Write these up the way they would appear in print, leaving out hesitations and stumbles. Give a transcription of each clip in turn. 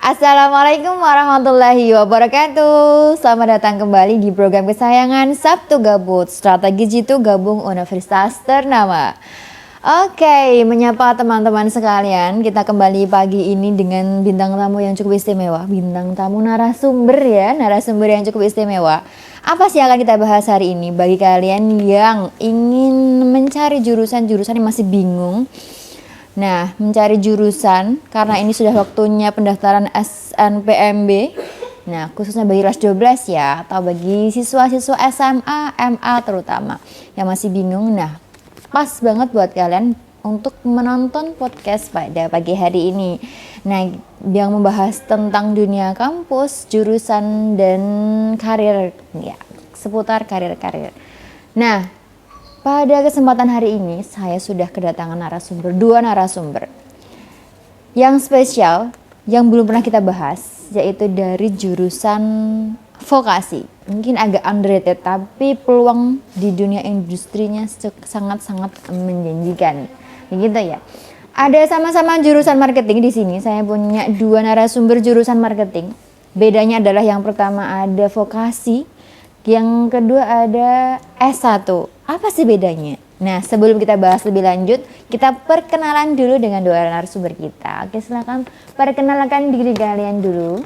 Assalamualaikum warahmatullahi wabarakatuh. Selamat datang kembali di program kesayangan Sabtu Gabut, Strategi Jitu Gabung Universitas Ternama. Oke, menyapa teman-teman sekalian. Kita kembali pagi ini dengan bintang tamu yang cukup istimewa. Bintang tamu narasumber ya, narasumber yang cukup istimewa. Apa sih yang akan kita bahas hari ini? Bagi kalian yang ingin mencari jurusan-jurusan yang masih bingung, nah, mencari jurusan karena ini sudah waktunya pendaftaran SNPMB. Nah, khususnya bagi kelas 12 ya, atau bagi siswa-siswa SMA, MA terutama yang masih bingung. Nah, pas banget buat kalian untuk menonton podcast pada pagi hari ini. Nah, yang membahas tentang dunia kampus, jurusan dan karir ya, seputar karir-karir. Nah, pada kesempatan hari ini saya sudah kedatangan dua narasumber yang spesial yang belum pernah kita bahas, yaitu dari jurusan vokasi. Mungkin agak underrated tapi peluang di dunia industrinya sangat-sangat menjanjikan. Begitu ya. Ada sama-sama jurusan marketing di sini. Saya punya dua narasumber jurusan marketing. Bedanya adalah yang pertama ada vokasi, yang kedua ada S1. Apa sih bedanya? Nah, sebelum kita bahas lebih lanjut, kita perkenalan dulu dengan dua narasumber kita. Oke, silakan perkenalkan diri kalian dulu.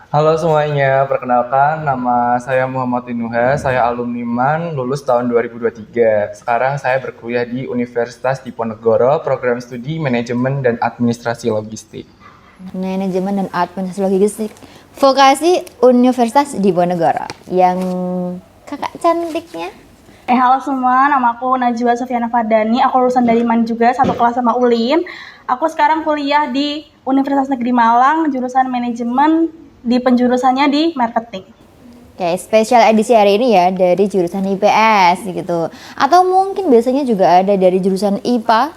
Halo semuanya, perkenalkan nama saya Muhammad Inuha, saya alumni MAN, lulus tahun 2023. Sekarang saya berkuliah di Universitas Diponegoro, program studi Manajemen dan Administrasi Logistik. Manajemen dan Administrasi Logistik, vokasi Universitas Diponegoro. Yang kakak cantiknya? Halo semua, namaku Najwa Sofiana Fardani, aku lulusan dari MAN juga, satu kelas sama Ulin. Aku sekarang kuliah di Universitas Negeri Malang, jurusan manajemen, di penjurusannya di marketing. Oke, spesial edisi hari ini ya dari jurusan IPS gitu. Atau mungkin biasanya juga ada dari jurusan IPA,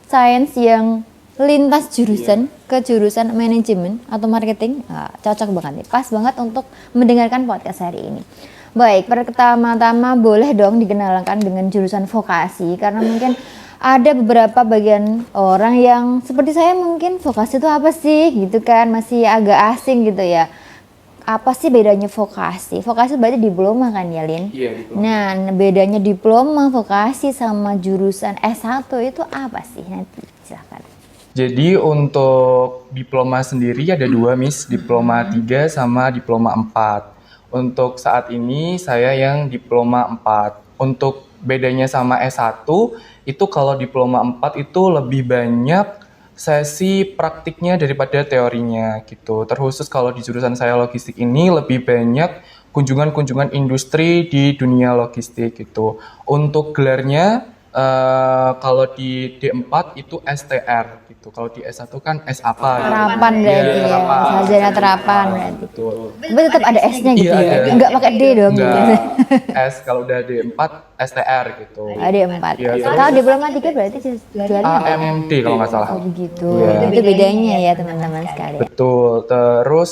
sains yang lintas jurusan ke jurusan manajemen atau marketing. Nah, cocok banget nih, pas banget untuk mendengarkan podcast hari ini. Baik, pertama-tama boleh dong dikenalkan dengan jurusan vokasi, karena mungkin ada beberapa bagian orang yang seperti saya mungkin vokasi itu apa sih gitu kan, masih agak asing gitu ya. Apa sih bedanya vokasi? Vokasi berarti diploma kan ya, Lin? Iya, diploma. Nah, bedanya diploma, vokasi sama jurusan S1 itu apa sih? Nanti silakan. Jadi untuk diploma sendiri ada dua, Miss, diploma 3 sama diploma 4. Untuk saat ini saya yang diploma 4. Untuk bedanya sama S1, itu kalau diploma 4 itu lebih banyak sesi praktiknya daripada teorinya gitu. Terkhusus kalau di jurusan saya logistik ini lebih banyak kunjungan-kunjungan industri di dunia logistik gitu. Untuk gelarnya kalau di D4 itu STR gitu. Kalau di S1 kan S apa gitu. Terapan berarti ya, sarjana terapan berarti. Betul. Tapi tetap ada S-nya gitu Iya, ya, ada. enggak pakai D dong. Enggak. S kalau udah D4 STR gitu. Ada 4. Iya, Kalau diploma 3 berarti jualannya apa? AMD kalau nggak salah. Oh begitu. Iya. Itu bedanya ya teman-teman sekalian. Betul. Terus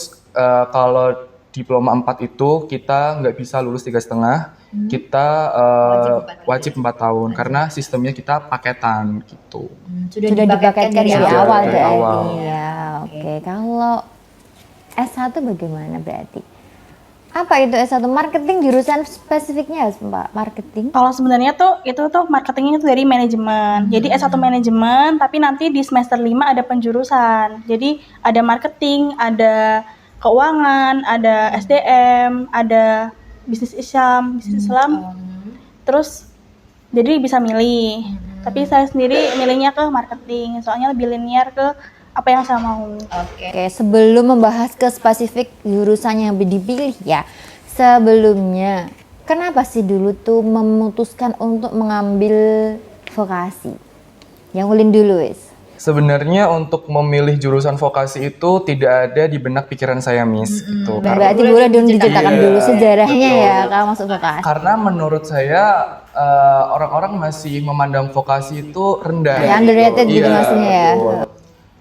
kalau diploma 4 itu kita nggak bisa lulus 3,5. Kita wajib 4 tahun karena sistemnya kita paketan gitu. Sudah dipaketkan dari Sudah awal dari berarti awal. ya. Oke, kalau S1 bagaimana berarti? Apa itu S1? Marketing jurusan spesifiknya Mbak, marketing? Kalau sebenarnya tuh itu tuh marketingnya itu dari manajemen. Jadi S1 manajemen, tapi nanti di semester 5 ada penjurusan. Jadi ada marketing, ada keuangan, ada SDM, ada bisnis Islam, terus jadi bisa milih. Tapi saya sendiri milihnya ke marketing, soalnya lebih linear ke apa yang saya mau. Oke, sebelum membahas ke spesifik jurusan yang dipilih ya, sebelumnya kenapa sih dulu tuh memutuskan untuk mengambil vokasi? Yang Ulin dulu wis. Sebenarnya untuk memilih jurusan vokasi itu tidak ada di benak pikiran saya, Miss. Gitu. Berarti boleh dong diceritakan Iya, dulu sejarahnya betul. ya kalau masuk vokasi. Karena menurut saya orang-orang masih memandang vokasi itu rendah. Ya, underrated gitu maksudnya ya. Betul.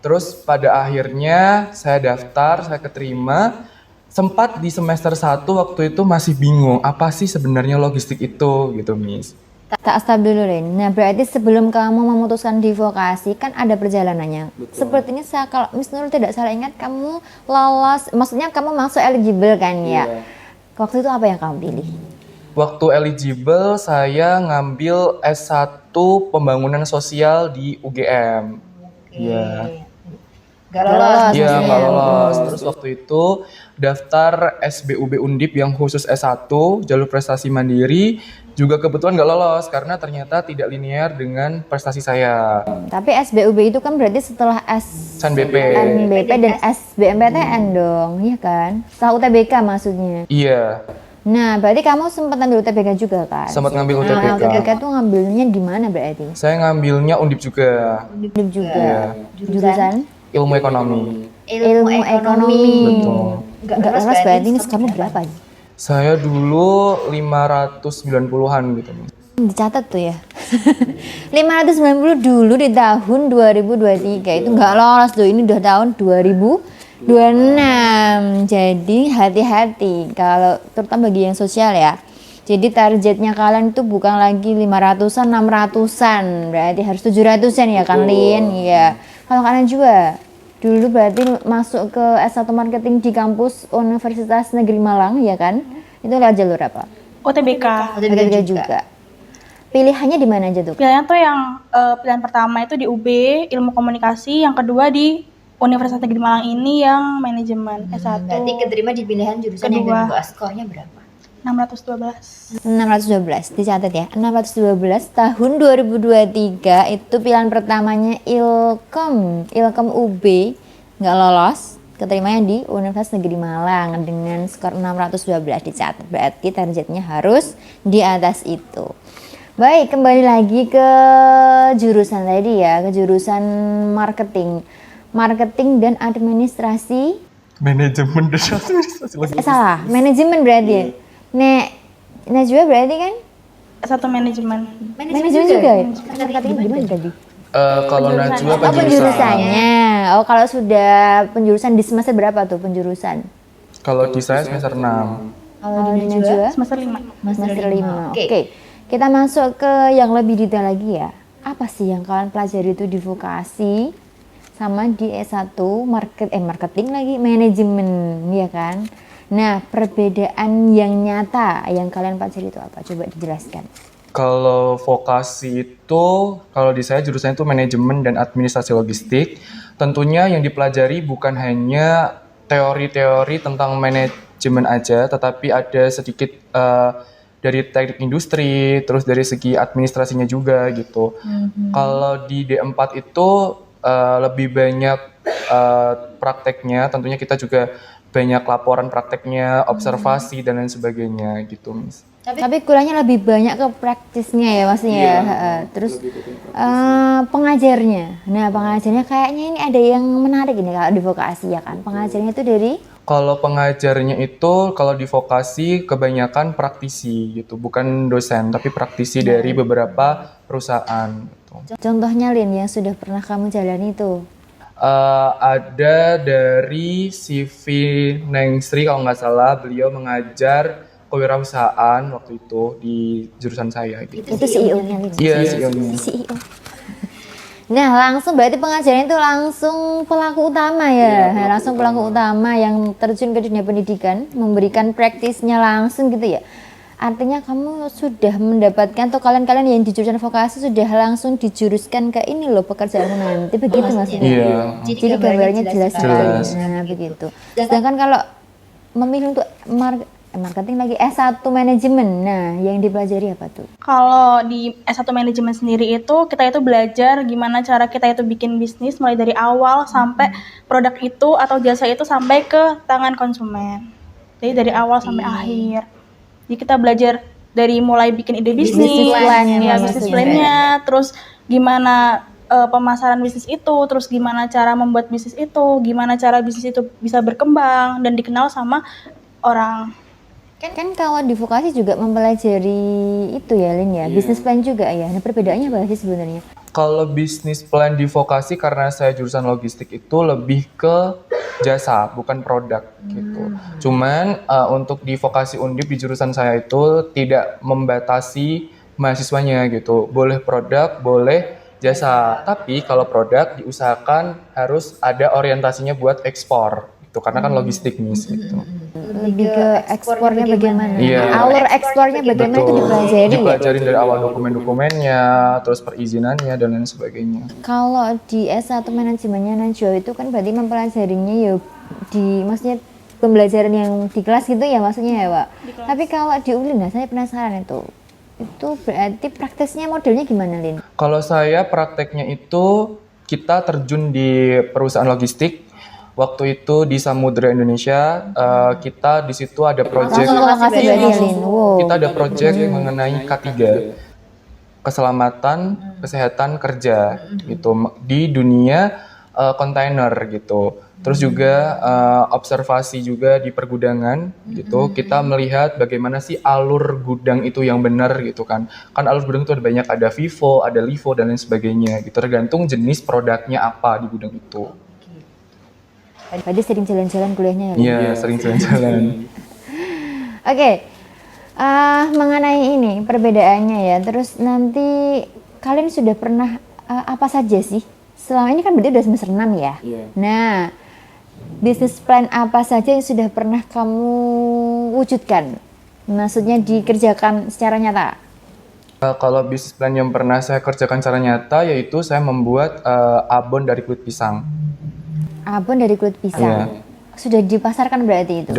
Terus pada akhirnya saya daftar, saya keterima. Sempat di semester 1 waktu itu masih bingung, apa sih sebenarnya logistik itu gitu, Miss. Tak stop dulu, Lin. Nah, berarti sebelum kamu memutuskan di vokasi, kan ada perjalanannya. Sepertinya kalau Miss Nurul tidak salah ingat, kamu lolos, maksudnya kamu masuk eligible kan ya? Waktu itu apa yang kamu pilih? Waktu eligible saya ngambil S1 Pembangunan Sosial di UGM. Iya. Gak lolos. Iya, maksudnya. nggak lolos. Terus waktu itu daftar SBUB Undip yang khusus S1, jalur prestasi mandiri, juga kebetulan nggak lolos karena ternyata tidak linear dengan prestasi saya. Tapi SBUB itu kan berarti setelah SNBP. SNBP dan SBMPTN dong, iya kan? Setelah UTBK maksudnya. Iya, Nah, berarti kamu sempat ambil UTBK juga kan? sempat ngambil Nah, UTBK. UTBK tuh ngambilnya di mana berarti? Saya ngambilnya Undip juga, Undip juga. Iya. Jurusan ilmu ekonomi. ilmu ekonomi. Betul. Enggak lolos berarti ini kamu berapa? Saya dulu 590-an gitu. Dicatat tuh ya. 590 dulu di tahun 2023 itu nggak lolos tuh. Ini udah tahun 2026. Jadi hati-hati kalau terutama bagi yang sosial ya. Jadi targetnya kalian itu bukan lagi 500-an, 600-an. Berarti harus 700-an ya kan, Lin? Iya. Kalau kalian juga dulu berarti masuk ke S1 Marketing di kampus Universitas Negeri Malang ya kan? Itu lewat jalur apa? UTBK. UTBK juga. Pilihannya di mana aja tuh? Pilihannya tuh yang pilihan pertama itu di UB Ilmu Komunikasi, yang kedua di Universitas Negeri Malang ini yang manajemen S1. Berarti keterima di pilihan jurusan yang Kedua. kedua. Skornya berapa? 612. 612 dicatat ya. 612 tahun 2023 itu pilihan pertamanya Ilkom UB nggak lolos, keterimanya di Universitas Negeri Malang dengan skor 612 dicatat. Berarti targetnya harus di atas itu. Baik, kembali lagi ke jurusan tadi ya, ke jurusan marketing dan administrasi. Manajemen dan administrasi logistik. Salah, manajemen berarti. Najwa berarti kan S1 manajemen. manajemen juga ya? Marketing gimana tadi? Kalau Najwa Oh, penjurusan. penjurusannya. Oh, kalau sudah penjurusan di semester berapa tuh penjurusan? Kalau di saya semester 6. Kalau di Najwa Semester 5. semester 5. Oke. Oke. Kita masuk ke yang lebih detail lagi ya. Apa sih yang kalian pelajari itu di vokasi sama di S1 marketing lagi manajemen ya kan? Nah, perbedaan yang nyata yang kalian pelajari itu apa? Coba dijelaskan. Kalau vokasi itu, kalau di saya jurusannya itu manajemen dan administrasi logistik. Tentunya yang dipelajari bukan hanya teori-teori tentang manajemen aja, tetapi ada sedikit dari teknik industri, terus dari segi administrasinya juga gitu. Kalau di D4 itu lebih banyak prakteknya, tentunya kita juga banyak laporan prakteknya, observasi dan lain sebagainya gitu, Miss. Tapi kuliahnya lebih banyak ke praktisnya ya maksudnya ya. Terus pengajarnya. Nah, pengajarnya kayaknya ini ada yang menarik ini kalau di vokasi ya kan. Pengajarnya itu dari Kalau pengajarnya itu, kalau di vokasi kebanyakan praktisi gitu, bukan dosen, tapi praktisi dari beberapa perusahaan gitu. contohnya Lin yang sudah pernah kamu jalani itu. Ada dari CV Nengsri kalau nggak salah, beliau mengajar kewirausahaan waktu itu di jurusan saya gitu. Itu CEO-nya Lin. Iya, CEO-nya. CEO. Nah, langsung berarti pengajaran itu langsung pelaku utama ya. Langsung pelaku utama yang terjun ke dunia pendidikan, memberikan praktisnya langsung gitu ya. Artinya kamu sudah mendapatkan atau kalian-kalian yang di jurusan vokasi sudah langsung dijuruskan ke ini loh pekerjaanmu nanti begitu maksudnya. Iya. Jadi gambarannya jelas sekali. Jelas. Nah, begitu. Sedangkan kalau memilih untuk marketing lagi S1 manajemen. Nah, yang dipelajari apa tuh? Kalau di S1 manajemen sendiri itu kita itu belajar gimana cara kita itu bikin bisnis mulai dari awal sampai produk itu atau jasa itu sampai ke tangan konsumen. Jadi dari awal sampai akhir. Jadi kita belajar dari mulai bikin ide bisnis, Business plan-nya ya maksudnya. bisnis plan-nya, terus gimana pemasaran bisnis itu, terus gimana cara membuat bisnis itu, gimana cara bisnis itu bisa berkembang dan dikenal sama orang. Kan kalau di vokasi juga mempelajari itu ya Lin ya, bisnis plan juga ya. Nah, perbedaannya apa sih sebenarnya? Kalau bisnis plan di vokasi karena saya jurusan logistik itu lebih ke jasa, bukan produk gitu. Cuman untuk di vokasi Undip di jurusan saya itu tidak membatasi mahasiswanya gitu. Boleh produk, boleh jasa. Tapi kalau produk diusahakan harus ada orientasinya buat ekspor gitu karena kan logistik Miss gitu. Lebih ke ekspornya bagaimana? Iya. Alur ekspornya bagaimana itu dipelajari ya? Dipelajarin dari awal dokumen-dokumennya, terus perizinannya dan lain sebagainya. Kalau di S1 manajemennya Najwa itu kan berarti mempelajarinya ya maksudnya pembelajaran yang di kelas gitu ya maksudnya ya Pak. Tapi kalau di ULIN, nah saya penasaran itu berarti praktisnya modelnya gimana Lin? Kalau saya prakteknya itu kita terjun di perusahaan logistik. Waktu itu di Samudra Indonesia, kita di situ ada project. Langsung lokasi berarti ya Lin? Wow. Kita ada project mengenai K3, keselamatan, kesehatan kerja gitu di dunia kontainer gitu. Terus juga observasi juga di pergudangan gitu. Kita melihat bagaimana sih alur gudang itu yang benar gitu kan. Kan alur gudang itu ada banyak, ada FIFO, ada LIFO dan lain sebagainya gitu. Tergantung jenis produknya apa di gudang itu. Berarti sering jalan-jalan kuliahnya ya Lin? Iya, sering jalan-jalan. Oke, mengenai ini perbedaannya ya. Terus nanti kalian sudah pernah apa saja sih? Selama ini kan berarti udah semester 6 ya. Iya. Nah, bisnis plan apa saja yang sudah pernah kamu wujudkan? Maksudnya dikerjakan secara nyata? Kalau bisnis plan yang pernah saya kerjakan secara nyata yaitu saya membuat abon dari kulit pisang. Abon dari kulit pisang. Iya. Sudah dipasarkan berarti itu?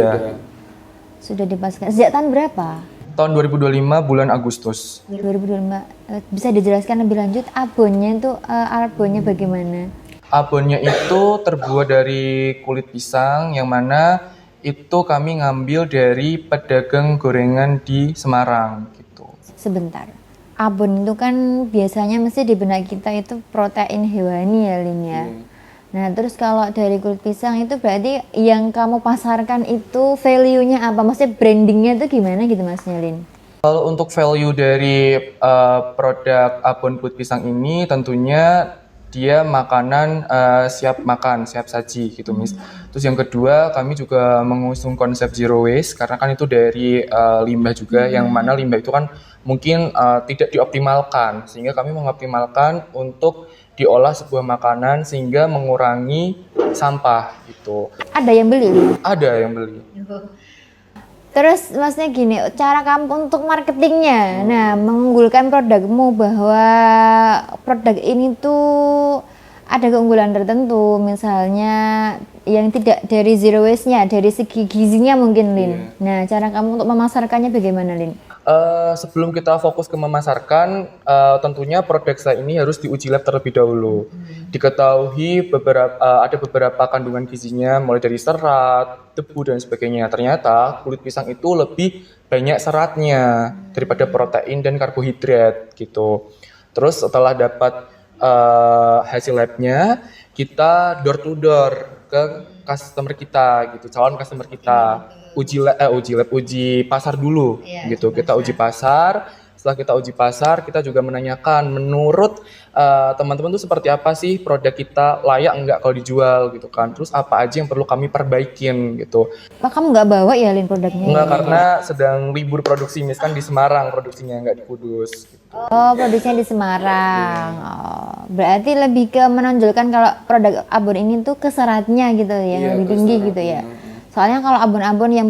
Sudah dipasarkan. Sejak tahun berapa? Tahun 2025 bulan Agustus. 2025. Bisa dijelaskan lebih lanjut abonnya itu abonnya bagaimana? Abonnya itu terbuat dari kulit pisang yang mana itu kami ngambil dari pedagang gorengan di Semarang gitu. Sebentar. Abon itu kan biasanya mesti di benak kita itu protein hewani ya Lin ya. Nah terus kalau dari kulit pisang itu berarti yang kamu pasarkan itu value-nya apa? Maksudnya brandingnya itu gimana gitu Mas Lin? Kalau untuk value dari produk abon kulit pisang ini tentunya dia makanan siap makan, siap saji gitu Miss. Terus yang kedua kami juga mengusung konsep zero waste karena kan itu dari limbah juga yang mana limbah itu kan mungkin tidak dioptimalkan sehingga kami mengoptimalkan untuk diolah sebuah makanan sehingga mengurangi sampah gitu. Ada yang beli? Ada yang beli. Terus maksudnya gini, cara kamu untuk marketingnya, nah mengunggulkan produkmu bahwa produk ini tuh ada keunggulan tertentu, misalnya yang tidak dari zero waste-nya, dari segi gizinya mungkin Lin. Nah cara kamu untuk memasarkannya bagaimana Lin? Sebelum kita fokus ke memasarkan, tentunya produk saya ini harus diuji lab terlebih dahulu. Diketahui ada beberapa kandungan gizinya, mulai dari serat, debu dan sebagainya. Ternyata kulit pisang itu lebih banyak seratnya daripada protein dan karbohidrat gitu. Terus setelah dapat hasil labnya, kita door to door ke customer kita gitu, calon customer kita. Uji pasar dulu gitu. Kita uji pasar. Setelah kita uji pasar, kita juga menanyakan menurut teman-teman tuh seperti apa sih produk kita, layak enggak kalau dijual gitu kan. Terus apa aja yang perlu kami perbaikin gitu. Pak kamu nggak bawa ya Lin produknya? Enggak, karena sedang libur produksi, misalkan di Semarang produksinya, enggak di Kudus gitu. Oh produksinya di Semarang. Oh, berarti lebih ke menonjolkan kalau produk abon ini tuh keseratnya gitu ya, lebih tinggi gitu ya. Soalnya kalau abon-abon yang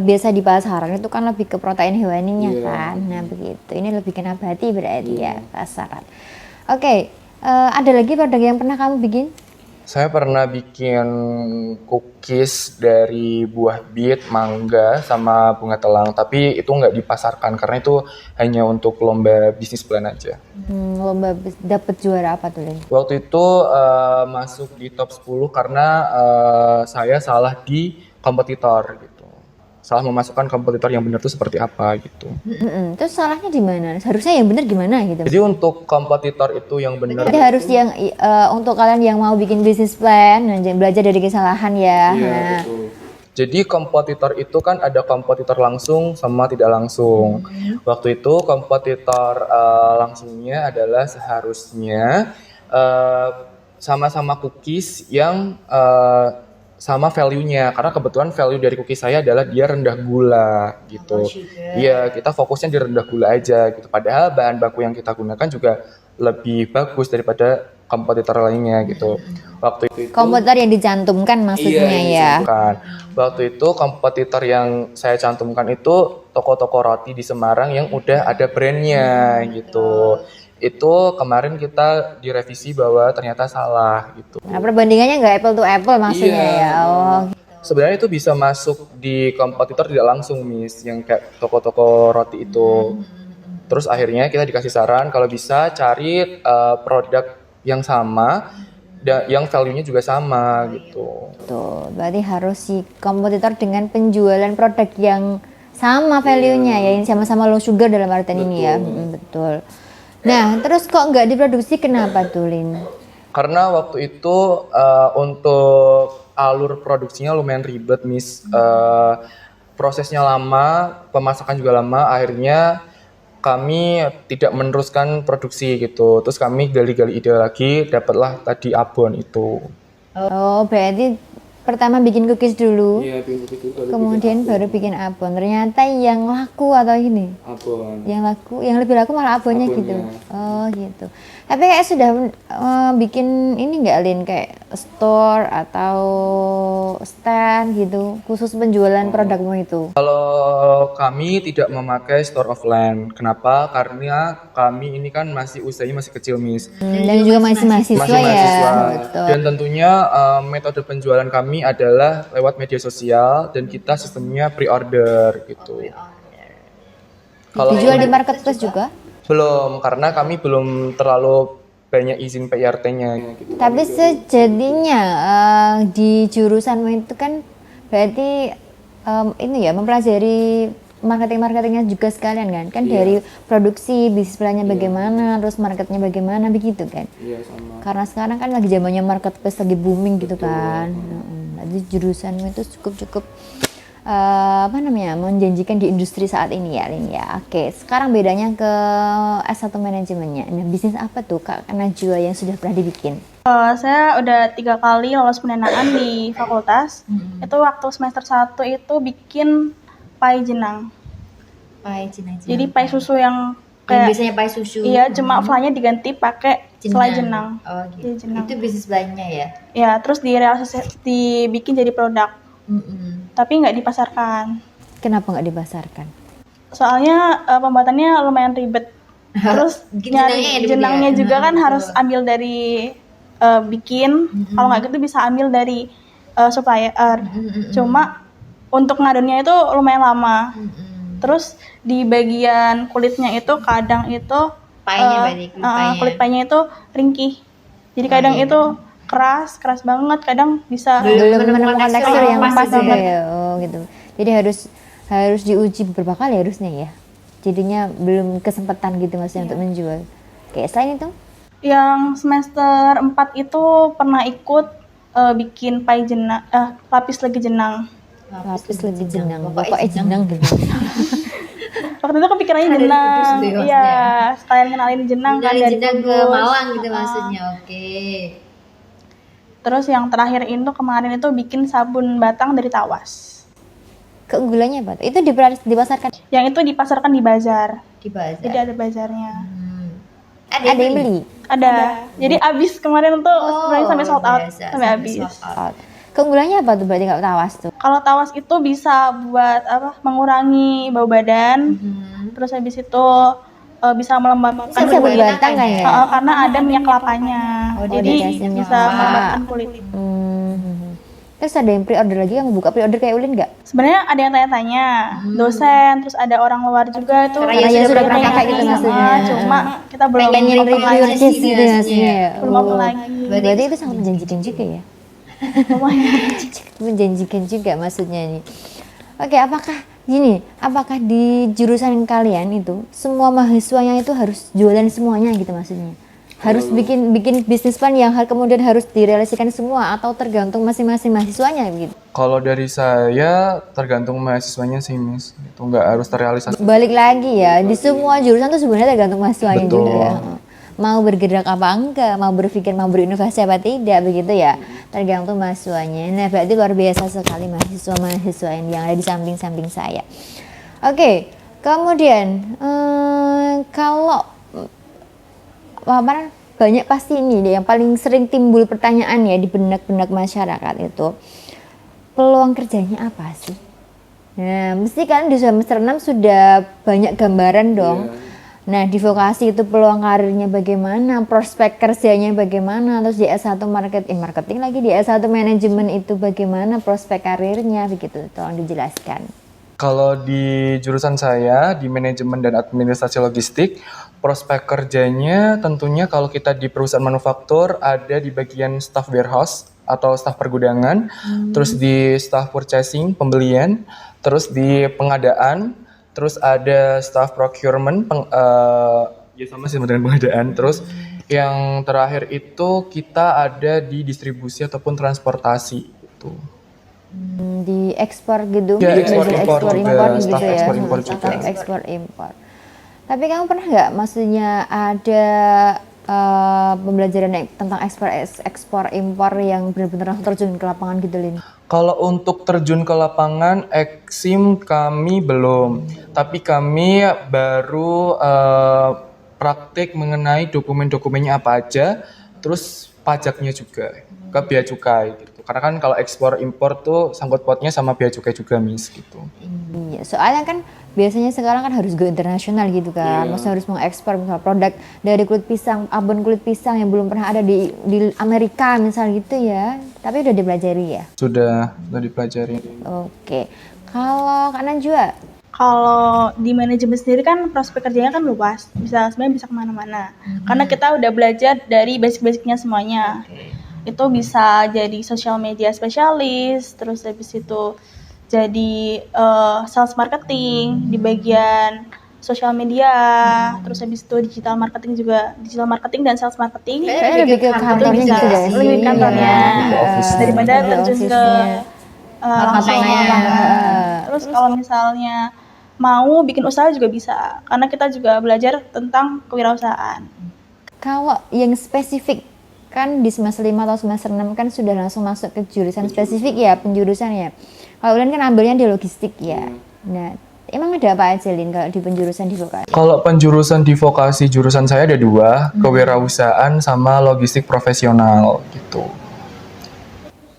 biasa di pasaran itu kan lebih ke protein hewaninya kan. Nah begitu, ini lebih ke nabati berarti ya pasaran. Oke, ada lagi produk yang pernah kamu bikin? Saya pernah bikin cookies dari buah bit, mangga, sama bunga telang. Tapi itu nggak dipasarkan karena itu hanya untuk lomba bisnis plan aja. Lomba dapat juara apa tuh Lin? Waktu itu masuk di top 10 karena saya salah di kompetitor gitu. Salah memasukkan kompetitor yang benar itu seperti apa gitu. Terus salahnya di mana? Harusnya yang benar gimana gitu? Jadi untuk kompetitor itu yang benar. Jadi harus yang untuk kalian yang mau bikin bisnis plan dan belajar dari kesalahan ya. Nah, Jadi kompetitor itu kan ada kompetitor langsung sama tidak langsung. Waktu itu kompetitor langsungnya adalah seharusnya sama-sama cookies yang sama value-nya, karena kebetulan value dari cookie saya adalah dia rendah gula gitu. Iya, kita fokusnya di rendah gula aja gitu. Padahal bahan baku yang kita gunakan juga lebih bagus daripada kompetitor lainnya gitu. Waktu itu Komputer yang dicantumkan maksudnya iya, ya. bukan. Waktu itu kompetitor yang saya cantumkan itu toko-toko roti di Semarang yang udah ada brandnya gitu. Itu kemarin kita direvisi bahwa ternyata salah gitu. Nah, perbandingannya nggak apple to apple maksudnya Iya. ya. Oh, Sebenarnya itu bisa masuk di kompetitor tidak langsung, Miss, yang kayak toko-toko roti itu. Terus akhirnya kita dikasih saran kalau bisa cari produk yang sama dan yang value-nya juga sama gitu. tuh. Berarti harus si kompetitor dengan penjualan produk yang sama value-nya ya, yang sama-sama low sugar dalam artian ini ya. Betul. Nah, terus kok nggak diproduksi kenapa tuh, Lin? Karena waktu itu untuk alur produksinya lumayan ribet, Miss. Prosesnya lama, pemasakan juga lama, akhirnya kami tidak meneruskan produksi gitu. Terus kami gali-gali ide lagi, dapatlah tadi Abon itu. Oh, berarti pertama bikin cookies dulu, Iya, kemudian baru bikin abon. Ternyata yang laku atau ini? Abon. Yang lebih laku malah abonnya gitu. Oh, gitu. Tapi kayak sudah bikin ini nggak, Lin, kayak store atau stand gitu khusus penjualan produkmu itu? Kalau kami tidak memakai store of land. Kenapa? Karena kami ini kan usianya masih kecil, Miss. Dan juga masih mahasiswa Masih ya. mahasiswa. Betul. Dan tentunya metode penjualan kami adalah lewat media sosial dan kita sistemnya pre-order gitu. Kalau Dijual di marketplace juga? belum, karena kami belum terlalu banyak izin PIRT-nya gitu. Tapi sejadinya di jurusanmu itu kan berarti ini ya mempelajari marketingnya juga sekalian kan? Kan dari produksi, bisnis plannya bagaimana, terus marketnya bagaimana begitu kan? Iya, sama. Karena sekarang kan lagi zamannya marketplace lagi booming gitu kan. Jadi jurusanmu itu cukup menjanjikan di industri saat ini ya, Lin ya. Oke, sekarang bedanya ke S1 manajemennya. Nah, bisnis apa tuh Kak Najwa yang sudah pernah dibikin? Saya udah 3 kali lolos pendanaan di fakultas. Itu waktu semester 1 itu bikin pai jenang. Pai jenang. Jadi pai susu yang Yang kayak biasanya pai susu. iya, cuma fly-nya diganti pakai selai jenang. Oh, gitu. Jadi jenang. Itu bisnis lainnya ya. Ya, terus dibikin jadi produk. Tapi nggak dipasarkan. Kenapa nggak dipasarkan? Soalnya pembuatannya lumayan ribet. Terus Bikin nyari jenangnya ya dulu jenangnya ya? juga kan harus ambil dari bikin. Kalau nggak gitu bisa ambil dari supplier. Cuma untuk ngadonnya itu lumayan lama. Terus di bagian kulitnya itu kadang itu Painya berarti, kulit painya. kulit painya itu ringkih. Jadi kadang itu keras banget. Kadang bisa Belum menemukan tekstur yang pas pas gitu juga ya. ya. Oh gitu. Jadi harus diuji beberapa kali harusnya ya. Jadinya belum kesempatan gitu maksudnya untuk menjual. Kayak selain itu? Yang semester 4 itu pernah ikut bikin pai jenang, lapis legi jenang. Lapis lebih jenang. Pokoknya jenang gitu. Waktu itu kepikirannya Ada di jenang, kudus deh maksudnya. iya, sekalian kenalin jenang kan Dari dari jenang ke Kudus. Malang gitu maksudnya. Oke. Terus yang terakhir itu kemarin itu bikin sabun batang dari tawas. Keunggulannya apa tuh? Itu dipasarkan. Yang itu dipasarkan di bazar. Di bazar. Jadi ada bazarnya. Ada yang beli. Ada. Jadi abis kemarin tuh sebenarnya sampai sold out, biasa, sampai habis. sold out. Keunggulannya apa tuh berarti kalau tawas tuh? Kalau tawas itu bisa buat mengurangi bau badan. Terus habis itu bisa melembabkan Bisa sabun kulit. batang kan ya? Karena ada minyak kelapanya. Jadi dikasih minyak bisa kelapa. melembabkan kulit. Terus ada yang pre-order lagi, yang buka pre-order kayak Ulin nggak? Sebenarnya ada yang tanya-tanya, dosen, terus ada orang luar juga itu. Karena yang sudah pernah pakai gitu maksudnya. Cuma kita belum Pengen nyari open review lagi. Purchase gitu maksudnya ya? Belum open lagi. Berarti itu sangat menjanjikan juga ya? Menjanjikan juga maksudnya nih. Oke, apakah di jurusan kalian itu semua mahasiswanya itu harus jualan semuanya gitu maksudnya? Harus bikin bisnis plan yang kemudian harus direalisasikan semua atau tergantung masing-masing mahasiswanya gitu? Kalau dari saya tergantung mahasiswanya sih, Miss. Itu nggak harus terrealisasi. Balik lagi ya, di semua jurusan tuh sebenarnya tergantung mahasiswanya Betul. juga. mau bergerak apa enggak, mau berpikir, mau berinovasi apa tidak, begitu ya, tergantung mahasiswanya. Nah berarti luar biasa sekali mahasiswa yang ada di samping-samping saya. Oke, kemudian kalau banyak pasti ini deh yang paling sering timbul pertanyaan ya di benak-benak masyarakat itu, peluang kerjanya apa sih? Nah, mesti kan di semester 6 sudah banyak gambaran dong. Nah, di vokasi itu peluang karirnya bagaimana, prospek kerjanya bagaimana, terus di S1 marketing lagi, di S1 manajemen itu bagaimana prospek karirnya, begitu. Tolong dijelaskan. Kalau di jurusan saya, di manajemen dan administrasi logistik, prospek kerjanya tentunya kalau kita di perusahaan manufaktur ada di bagian staff warehouse atau staff pergudangan, terus di staff purchasing, pembelian, terus di pengadaan, terus ada staff procurement, ya sama sih dengan pengadaan, terus yang terakhir itu kita ada di distribusi ataupun transportasi gitu. Di ekspor gitu, Ya, ekspor impor juga, gitu staff ya, ekspor impor juga. staff ekspor impor. Tapi kamu pernah nggak, maksudnya ada pembelajaran tentang ekspor impor yang benar-benar langsung terjun ke lapangan gitu, Lin? Kalau untuk terjun ke lapangan, eksim kami belum, tapi kami baru praktik mengenai dokumen-dokumennya apa aja, terus pajaknya juga ke bea cukai gitu. Karena kan kalau ekspor impor tuh sangkut pautnya sama bea cukai juga, Miss, gitu. Iya, soalnya kan biasanya sekarang kan harus go internasional gitu kan, maksudnya harus mengekspor misal produk dari kulit pisang, abon kulit pisang yang belum pernah ada di Amerika misal gitu ya, tapi udah dipelajari ya? Sudah dipelajari. Oke, kalau Kak Najwa? Kalau di manajemen sendiri kan prospek kerjanya kan luas, sebenarnya bisa kemana-mana. Karena kita udah belajar dari basic-basicnya semuanya. Itu bisa jadi social media spesialis, terus habis itu jadi sales marketing di bagian sosial media, terus habis itu digital marketing dan sales marketing. Kayaknya lebih ke kantornya bisa gitu guys. lebih ke kantornya daripada terjun ke langsung lapangan. Terus kalau misalnya mau bikin usaha juga bisa, karena kita juga belajar tentang kewirausahaan. Kalau yang spesifik kan di semester 5 atau semester 6 kan sudah langsung masuk ke jurusan spesifik ya, penjurusan ya. Kalau Lin kan ambilnya di logistik ya. Nah, emang ada apa aja, Lin, kalau di penjurusan di vokasi? Kalau penjurusan di vokasi, jurusan saya ada dua, kewirausahaan sama logistik profesional gitu.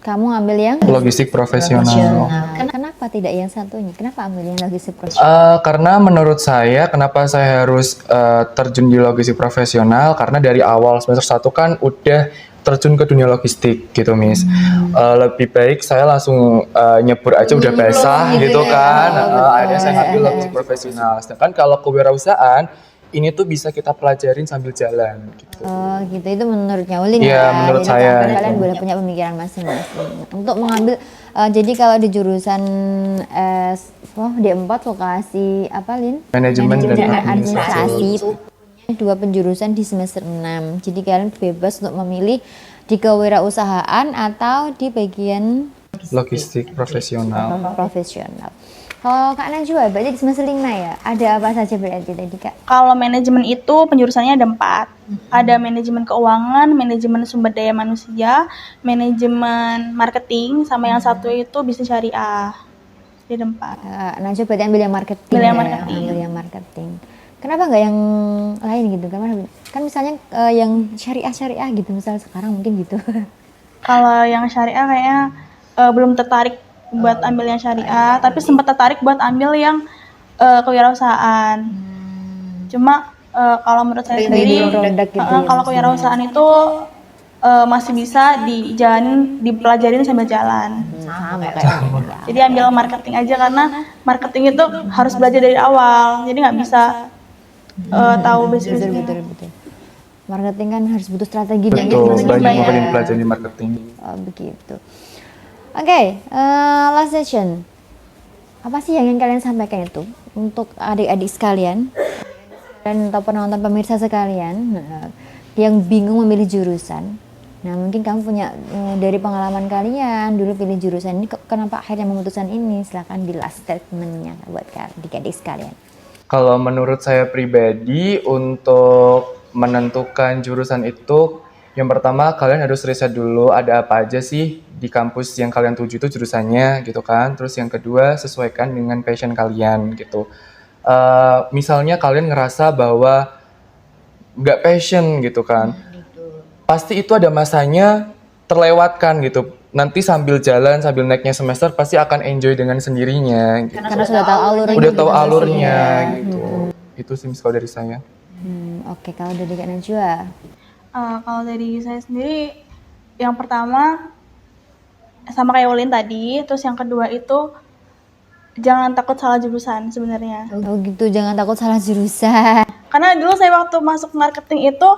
Kamu ambil yang Logistik profesional. Kenapa tidak yang satunya? Kenapa ambil yang logistik profesional? Karena menurut saya, kenapa saya harus terjun di logistik profesional? Karena dari awal semester 1 kan udah terjun ke dunia logistik gitu, Miss. Lebih baik saya langsung nyebur aja udah basah gitu kan. Akhirnya saya ambil logistik profesional. Sedangkan kalau kewirausahaan, ini tuh bisa kita pelajarin sambil jalan gitu. Oh gitu, itu menurutnya Ulin Iya, ya. menurut Jadi saya. kalian boleh punya pemikiran masing-masing. Untuk mengambil, jadi kalau di jurusan D4 vokasi apa, Lin? Manajemen dan administrasi. Dua penjurusan di semester 6. Jadi kalian bebas untuk memilih di kewirausahaan atau di bagian logistik profesional. profesional. Kalau Kak Najwa, berarti di semester 5 ya? Ada apa saja berarti tadi, Kak? Kalau manajemen itu penjurusannya ada 4. Ada manajemen keuangan, manajemen sumber daya manusia, manajemen marketing, sama yang satu itu bisnis syariah. Jadi ada 4. Najwa berarti ambil yang marketing. Ambil yang ya? marketing. Ambil yang marketing. Kenapa nggak yang lain gitu? Kan misalnya yang syariah gitu, misalnya sekarang mungkin gitu. Kalau yang syariah kayaknya belum tertarik buat ambil yang syariah, tapi sempat tertarik buat ambil yang kewirausahaan. Cuma kalau menurut saya sendiri, kalau kewirausahaan itu masih bisa dipelajarin sambil jalan. Sama kayak Jadi ambil marketing aja, karena marketing itu harus belajar dari awal. Jadi nggak bisa tahu basic-basicnya. betul. Marketing kan harus butuh strategi dan Betul, gitu. banyak yang dipelajari marketing. Oh, begitu. Oke, last session. Apa sih yang ingin kalian sampaikan itu untuk adik-adik sekalian dan atau penonton pemirsa sekalian yang bingung memilih jurusan? Nah, mungkin kamu punya dari pengalaman kalian dulu pilih jurusan ini, kenapa akhirnya memutuskan ini? Silakan di last statementnya buat adik-adik sekalian. Kalau menurut saya pribadi, untuk menentukan jurusan itu, yang pertama kalian harus riset dulu ada apa aja sih di kampus yang kalian tuju itu jurusannya gitu kan. Terus yang kedua sesuaikan dengan passion kalian gitu. Misalnya kalian ngerasa bahwa nggak passion gitu kan, pasti itu ada masanya terlewatkan gitu. Nanti sambil jalan, sambil naiknya semester pasti akan enjoy dengan sendirinya gitu. Karena sudah tahu alurnya. Udah tahu gitu alurnya pastinya. gitu. Itu sih Miss, kalau dari saya. Oke, kalau dari Kak Najwa. Kalau dari saya sendiri, yang pertama sama kayak Ulin tadi, terus yang kedua itu jangan takut salah jurusan sebenarnya. Oh gitu, jangan takut salah jurusan. Karena dulu saya waktu masuk marketing itu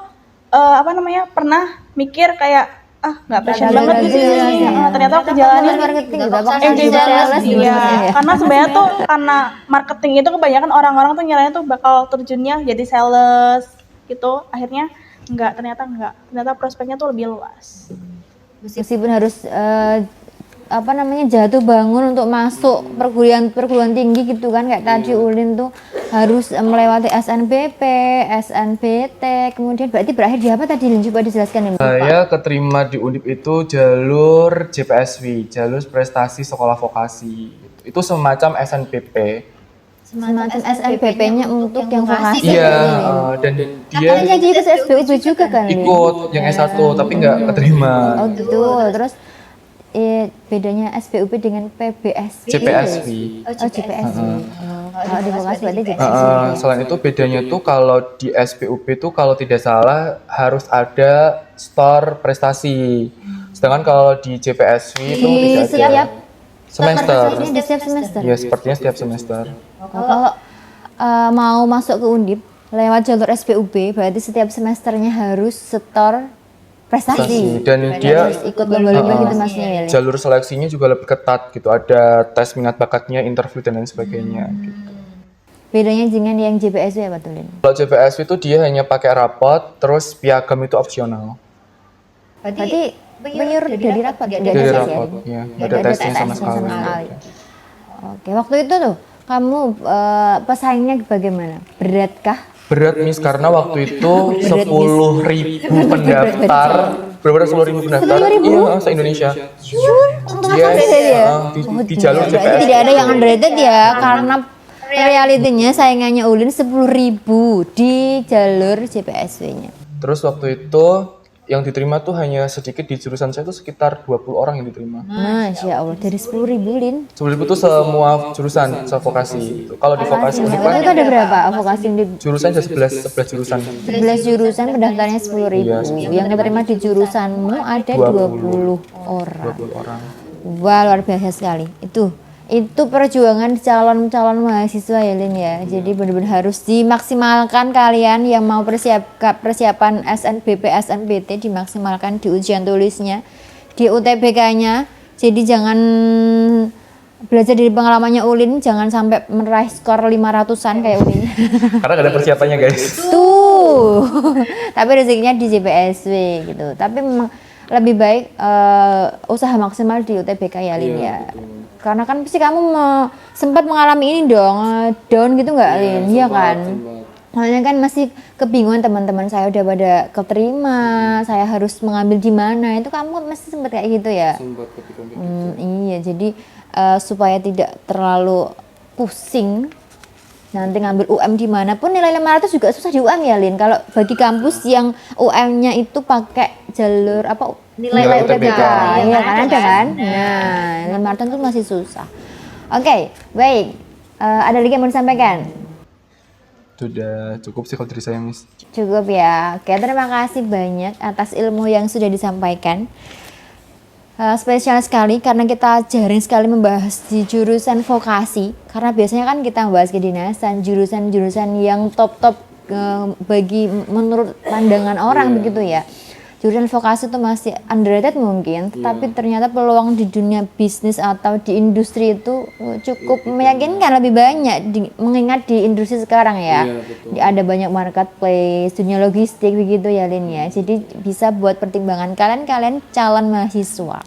pernah mikir kayak nggak passion Nggak banget ada di sini. jurusannya. Ternyata waktu jalanin Marketing gitu, apakah jadi jadi sales sales gitu iya. ya? Karena sebenarnya tuh karena marketing itu kebanyakan orang-orang tuh nyaranin tuh bakal terjunnya jadi sales gitu. Akhirnya ternyata prospeknya tuh lebih luas. Meskipun harus jatuh bangun untuk masuk perguruan tinggi gitu kan, kayak tadi Ulin tuh harus melewati SNBP, SNBT, kemudian berarti berakhir di apa tadi Lin? Coba dijelaskan ya. Saya keterima di Undip itu jalur JPSV, jalur prestasi sekolah vokasi. Itu semacam SNPP. Semacam SNBP-nya untuk yang vokasi. Iya, dan dia Katanya jadi ikut SBUB juga kan, Lin? ikut yang S1 tapi nggak keterima. Oh gitu, terus bedanya SBUP dengan PBSV. JPSV. Oh JPSV. Kalau di vokasi berarti JPSV. Selain itu bedanya tuh kalau di SPUP tuh kalau tidak salah harus ada store prestasi. Sedangkan kalau di JPSV itu tidak ada. Setiap Semester. prestasinya di setiap semester. Ya sepertinya setiap semester. Kalau mau masuk ke Undip lewat jalur SPUB berarti setiap semesternya harus setor prestasi. Dan dia Harus ikut lomba-lomba gitu maksudnya ya. Lin? jalur seleksinya juga lebih ketat gitu. Ada tes minat bakatnya, interview dan lain sebagainya. Gitu. Bedanya dengan yang JPSW apa tuh, Lin? Kalau JPSV itu dia hanya pakai rapot, terus piagam itu opsional. Berarti penyuruh dari rapat, nggak ada Dari tes ya? rapot, ya. Nggak ada tesnya sama sekali. Oke, waktu itu tuh kamu pesaingnya bagaimana? Beratkah? Berat Miss, karena waktu itu 10.000 pendaftar. Berapa 10.000 pendaftar? Iya, se-Indonesia. Di jalur Berarti JPS. tidak ada yang underrated ya, karena realitinya saingannya Ulin 10.000 di jalur JPSW-nya. Terus waktu itu yang diterima tuh hanya sedikit, di jurusan saya tuh sekitar 20 orang yang diterima. Masya Allah, dari 10.000 Lin. 10.000 tuh semua jurusan, vokasi. Kalau di vokasi Undip Waktu itu ada berapa vokasi di jurusan ada 11 jurusan. 11 jurusan pendaftarnya 10.000. Yang diterima di jurusanmu ada 20 orang. 20 orang. Wah, luar biasa sekali. Itu perjuangan calon mahasiswa ya Lin ya. Jadi benar-benar harus dimaksimalkan, kalian yang mau persiapan SNBP, SNBT dimaksimalkan di ujian tulisnya, di UTBK-nya. Jadi jangan belajar dari pengalamannya Ulin, jangan sampai meraih skor 500-an kayak Ulin. Karena gak ada persiapannya guys. Tuh. Tapi rezekinya di JPSW gitu. Tapi memang lebih baik usaha maksimal di UTBK ya Lin ya. Karena kan pasti kamu sempat mengalami ini dong, down gitu nggak Lin? Iya kan? Soalnya kan masih kebingungan, teman-teman saya udah pada keterima, saya harus mengambil di mana, itu kamu masih sempat kayak gitu ya? Sempat ketika Iya, jadi supaya tidak terlalu pusing nanti ngambil UM dimanapun, nilai 500 juga susah di UM ya Lin. Kalau bagi kampus yang UM-nya itu pakai jalur apa nilai UTBK, iya kan ada kan? Nah, 500 itu masih susah. Oke, baik. Ada lagi yang mau disampaikan? Sudah cukup sih kalau dari saya Miss. Cukup ya. Oke, terima kasih banyak atas ilmu yang sudah disampaikan. Spesial sekali karena kita jarang sekali membahas di jurusan vokasi, karena biasanya kan kita membahas kedinasan, jurusan-jurusan yang top-top bagi menurut pandangan orang begitu ya. Jurusan vokasi itu masih underrated mungkin, tetapi ternyata peluang di dunia bisnis atau di industri itu cukup meyakinkan, lebih banyak mengingat di industri sekarang ya. Ada banyak marketplace, dunia logistik begitu ya Lin ya. Jadi bisa buat pertimbangan kalian calon mahasiswa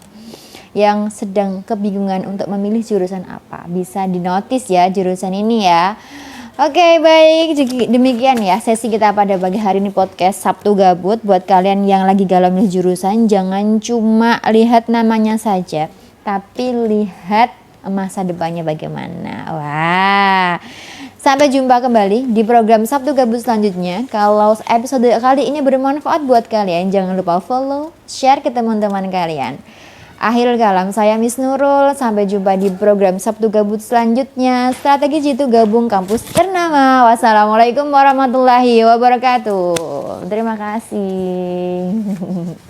yang sedang kebingungan untuk memilih jurusan apa. Bisa dinotis ya jurusan ini ya. Oke, baik. Demikian ya sesi kita pada pagi hari ini podcast Sabtu Gabut. Buat kalian yang lagi galau milih jurusan, jangan cuma lihat namanya saja, tapi lihat masa depannya bagaimana. Wah. Sampai jumpa kembali di program Sabtu Gabut selanjutnya. Kalau episode kali ini bermanfaat buat kalian, jangan lupa follow, share ke teman-teman kalian. Akhir kalam, saya Miss Nurul. Sampai jumpa di program Sabtu Gabut selanjutnya. Strategi Jitu Gabung Kampus Ternama. Wassalamualaikum warahmatullahi wabarakatuh. Terima kasih.